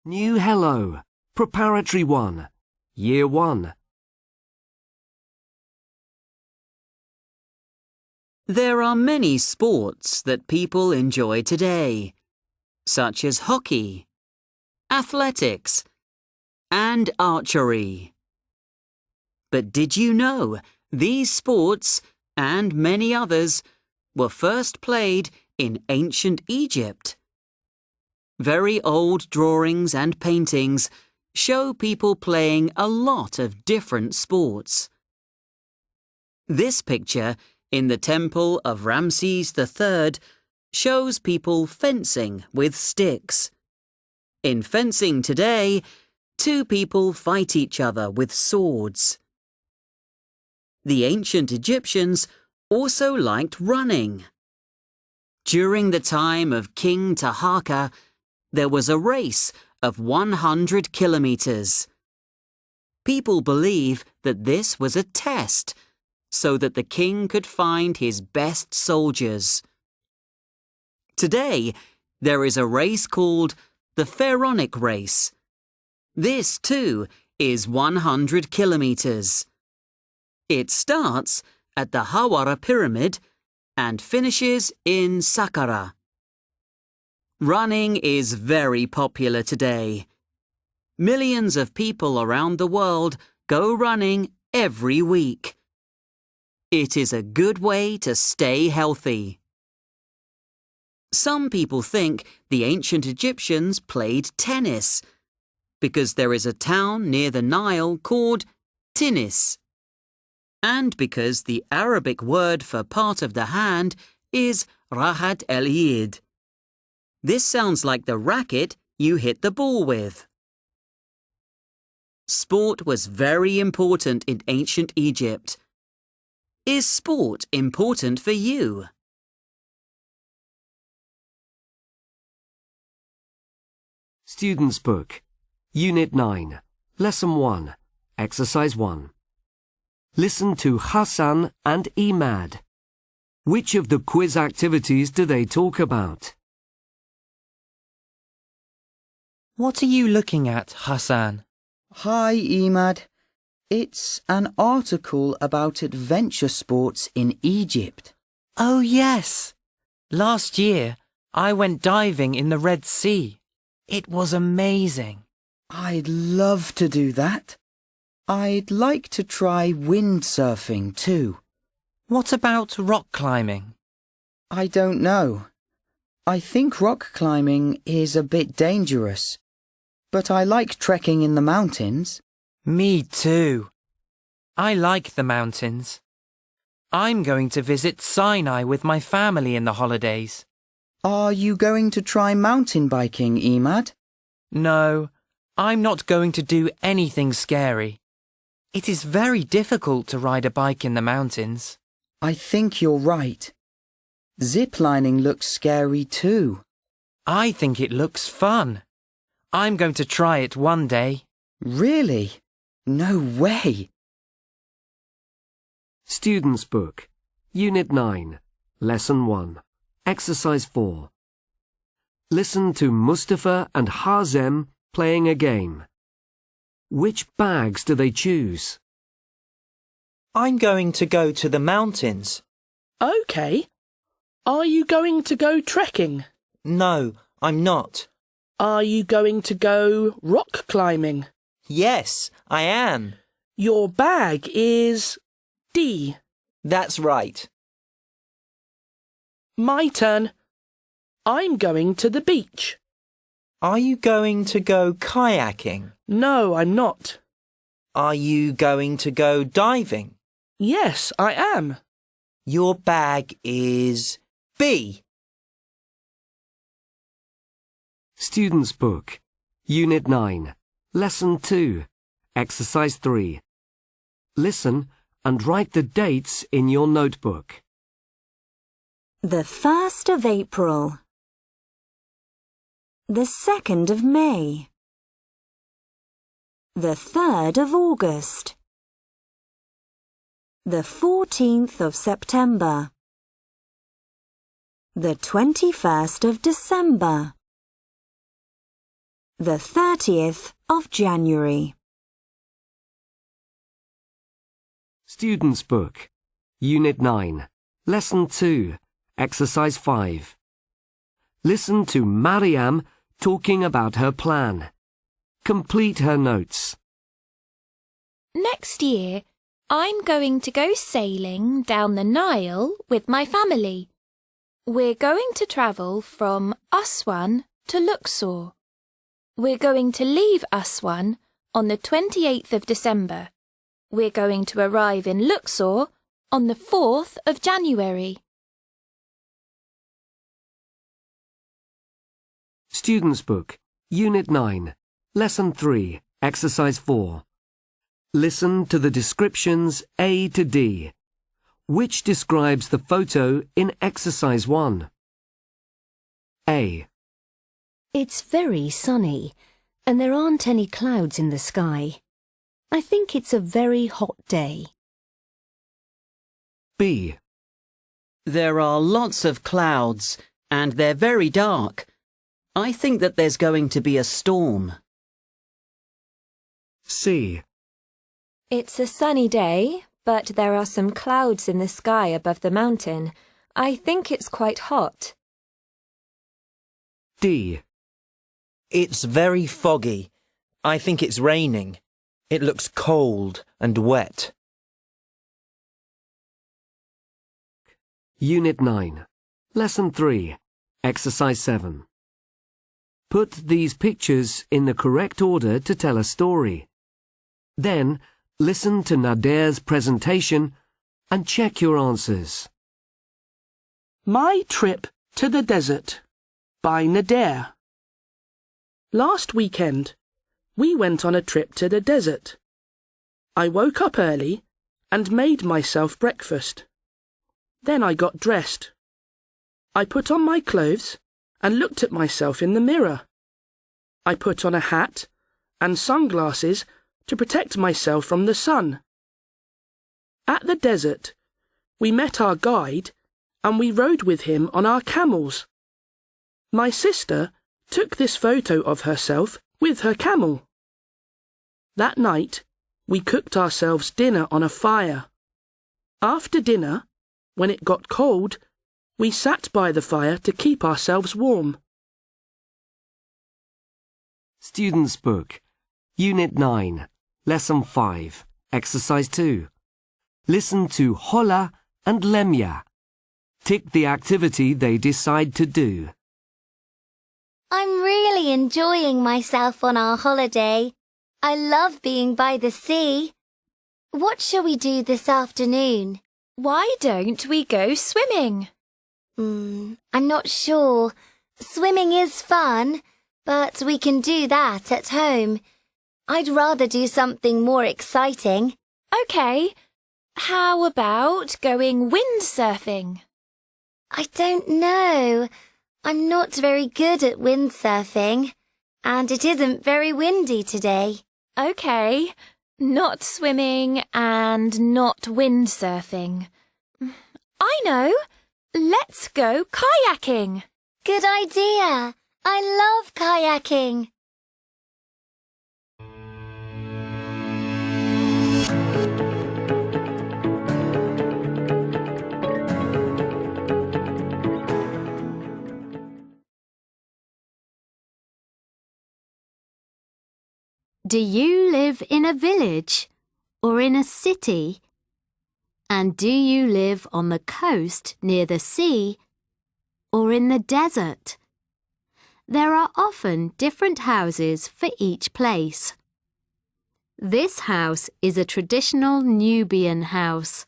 New Hello, Preparatory 1, Year 1. There are many sports that people enjoy today, such as hockey, athletics, and archery. But did you know these sports, and many others, were first played in ancient Egypt? Very old drawings and paintings show people playing a lot of different sports. This picture in the temple of Ramses III shows people fencing with sticks. In fencing today, two people fight each other with swords. The ancient Egyptians also liked running. During the time of King Taharqa, there was a race of 100 kilometers. People believe that this was a test, so that the king could find his best soldiers. Today, there is a race called the Pharaonic race. This, too, is 100 kilometers. It starts at the Hawara Pyramid and finishes in Saqqara. Running is very popular today. Millions of people around the world go running every week. It is a good way to stay healthy. Some people think the ancient Egyptians played tennis because there is a town near the Nile called Tinis, and because the Arabic word for part of the hand is rahat el-yid. This sounds like the racket you hit the ball with. Sport was very important in ancient Egypt. Is sport important for you? Student's Book, Unit 9, Lesson 1, Exercise 1. Listen to Hassan and Imad. Which of the quiz activities do they talk about? What are you looking at, Hassan? Hi, Imad. It's an article about adventure sports in Egypt. Oh, yes. Last year, I went diving in the Red Sea. It was amazing. I'd love to do that. I'd like to try windsurfing too. What about rock climbing? I don't know. I think rock climbing is a bit dangerous. But I like trekking in the mountains. Me too. I like the mountains. I'm going to visit Sinai with my family in the holidays. Are you going to try mountain biking, Imad? No, I'm not going to do anything scary. It is very difficult to ride a bike in the mountains. I think you're right. Ziplining looks scary too. I think it looks fun. I'm going to try it one day. Really? No way! Student's Book, Unit 9, Lesson 1, Exercise 4. Listen to Mustafa and Hazem playing a game. Which bags do they choose? I'm going to go to the mountains. OK. Are you going to go trekking? No, I'm not. Are you going to go rock climbing? Yes, I am. Your bag is D. That's right. My turn. I'm going to the beach. Are you going to go kayaking? No, I'm not. Are you going to go diving? Yes, I am. Your bag is B. Student's Book, Unit 9, Lesson 2, Exercise 3. Listen and write the dates in your notebook. The 1st of April. The 2nd of May. The 3rd of August. The 14th of September. The 21st of December. the 30th of January. Student's Book, Unit 9, Lesson 2, Exercise 5. Listen to Mariam talking about her plan. Complete her notes. Next year, I'm going to go sailing down the Nile with my family. We're going to travel from Aswan to Luxor. We're going to leave Aswan on the 28th of December. We're going to arrive in Luxor on the 4th of January. Student's Book, Unit 9, Lesson 3, Exercise 4. Listen to the descriptions A to D. Which describes the photo in Exercise 1? A. It's very sunny, and there aren't any clouds in the sky. I think it's a very hot day. B. There are lots of clouds, and they're very dark. I think that there's going to be a storm. C. It's a sunny day, but there are some clouds in the sky above the mountain. I think it's quite hot. D. It's very foggy. I think it's raining. It looks cold and wet. Unit 9, Lesson 3, Exercise 7. Put these pictures in the correct order to tell a story. Then, listen to Nader's presentation and check your answers. My Trip to the Desert by Nader. Last weekend, we went on a trip to the desert. I woke up early and made myself breakfast. Then I got dressed. I put on my clothes and looked at myself in the mirror. I put on a hat and sunglasses to protect myself from the sun. At the desert, we met our guide and we rode with him on our camels. My sister took this photo of herself with her camel. That night, we cooked ourselves dinner on a fire. After dinner, when it got cold, we sat by the fire to keep ourselves warm. Student's Book, Unit 9, Lesson 5, Exercise 2. Listen to Hola and Lemia. Tick the activity they decide to do. I'm really enjoying myself on our holiday. I love being by the sea. What shall we do this afternoon? Why don't we go swimming? I'm not sure. Swimming is fun, but we can do that at home. I'd rather do something more exciting. OK. How about going windsurfing? I don't know. I'm not very good at windsurfing, and it isn't very windy today. OK. Not swimming and not windsurfing. I know. Let's go kayaking. Good idea. I love kayaking. Do you live in a village or in a city? And do you live on the coast near the sea or in the desert? There are often different houses for each place. This house is a traditional Nubian house.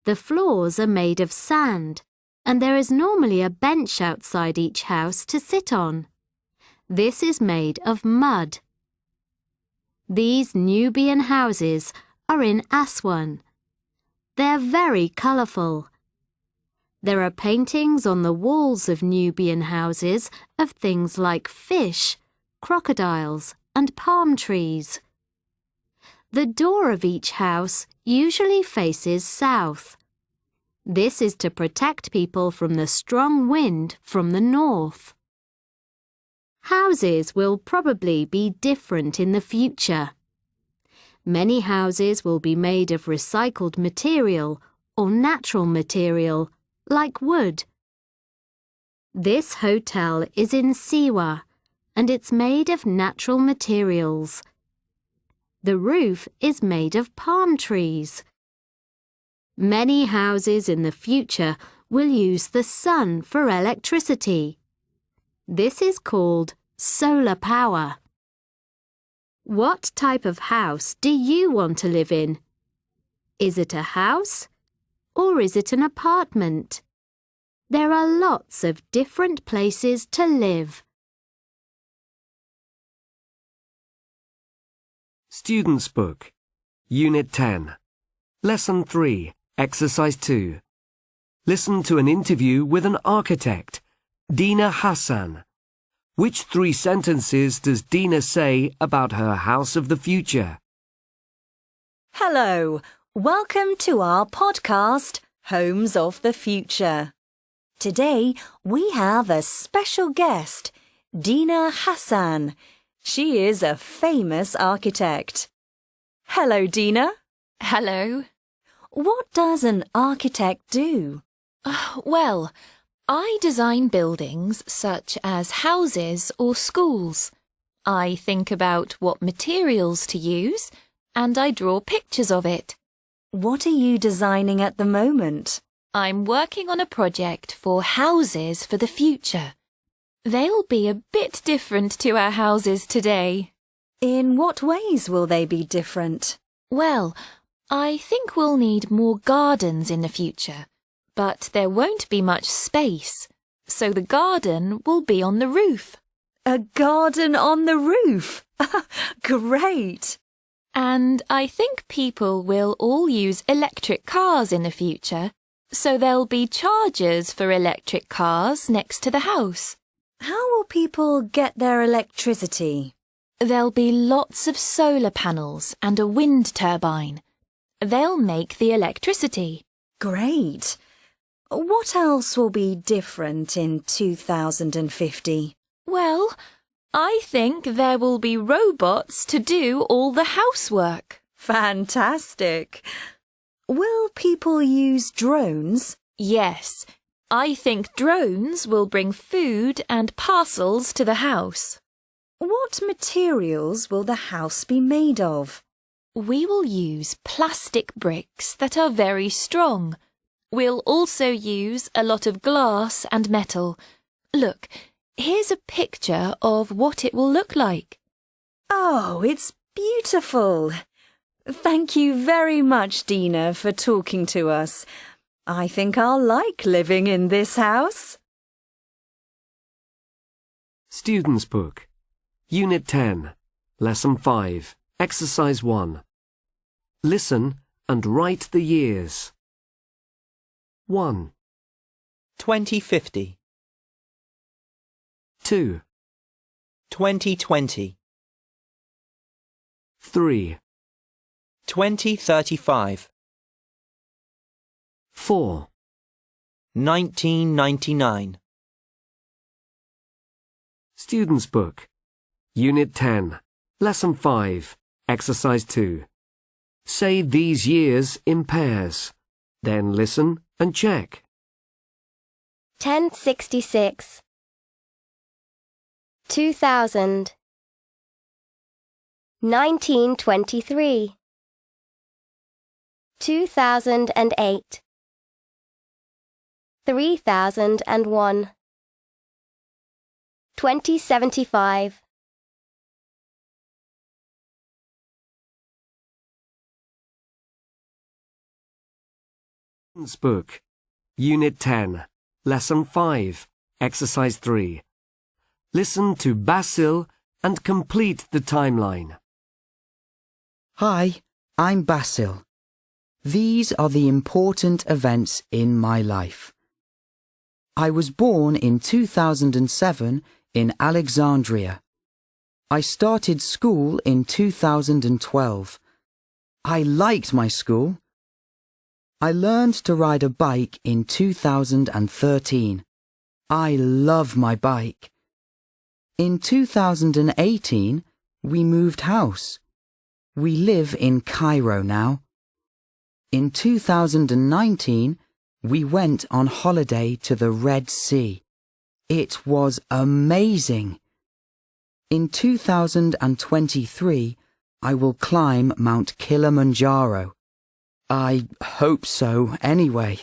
The floors are made of sand, and there is normally a bench outside each house to sit on. This is made of mud. These Nubian houses are in Aswan. They're very colourful. There are paintings on the walls of Nubian houses of things like fish, crocodiles, and palm trees. The door of each house usually faces south. This is to protect people from the strong wind from the north. Houses will probably be different in the future. Many houses will be made of recycled material or natural material, like wood. This hotel is in Siwa, and it's made of natural materials. The roof is made of palm trees. Many houses in the future will use the sun for electricity. This is called solar power. What type of house do you want to live in? Is it a house or is it an apartment? There are lots of different places to live. Student's Book, Unit 10, Lesson 3, Exercise 2. Listen to an interview with an architect, Dina Hassan. Which 3 sentences does Dina say about her house of the future? Hello, welcome to our podcast, Homes of the Future. Today we have a special guest, Dina Hassan. She is a famous architect. Hello, Dina. Hello. What does an architect do? Well, I design buildings such as houses or schools. I think about what materials to use and I draw pictures of it. What are you designing at the moment? I'm working on a project for houses for the future. They'll be a bit different to our houses today. In what ways will they be different? Well, I think we'll need more gardens in the future, but there won't be much space, so the garden will be on the roof. A garden on the roof? Great! And I think people will all use electric cars in the future, so there'll be chargers for electric cars next to the house. How will people get their electricity? There'll be lots of solar panels and a wind turbine. They'll make the electricity. Great! What else will be different in 2050? Well, I think there will be robots to do all the housework. Fantastic! Will people use drones? Yes, I think drones will bring food and parcels to the house. What materials will the house be made of? We will use plastic bricks that are very strong. We'll also use a lot of glass and metal. Look, here's a picture of what it will look like. Oh, it's beautiful! Thank you very much, Dina, for talking to us. I think I'll like living in this house. Student's Book, Unit 10, Lesson 5, Exercise 1. Listen and write the years. 1, 2050, 2, 2020, 3, 2035, 4, 1999. Student's Book, Unit 10, Lesson 5, Exercise 2. Say these years in pairs. Then listen and check. 1066 2000 1923 2008 3001 2075 Student's Book, Unit 10, Lesson 5, Exercise 3. Listen to Basil and complete the timeline. Hi, I'm Basil. These are the important events in my life. I was born in 2007 in Alexandria. I started school in 2012. I liked my school. I learned to ride a bike in 2013. I love my bike. In 2018, we moved house. We live in Cairo now. In 2019, we went on holiday to the Red Sea. It was amazing. In 2023, I will climb Mount Kilimanjaro. I hope so, anyway.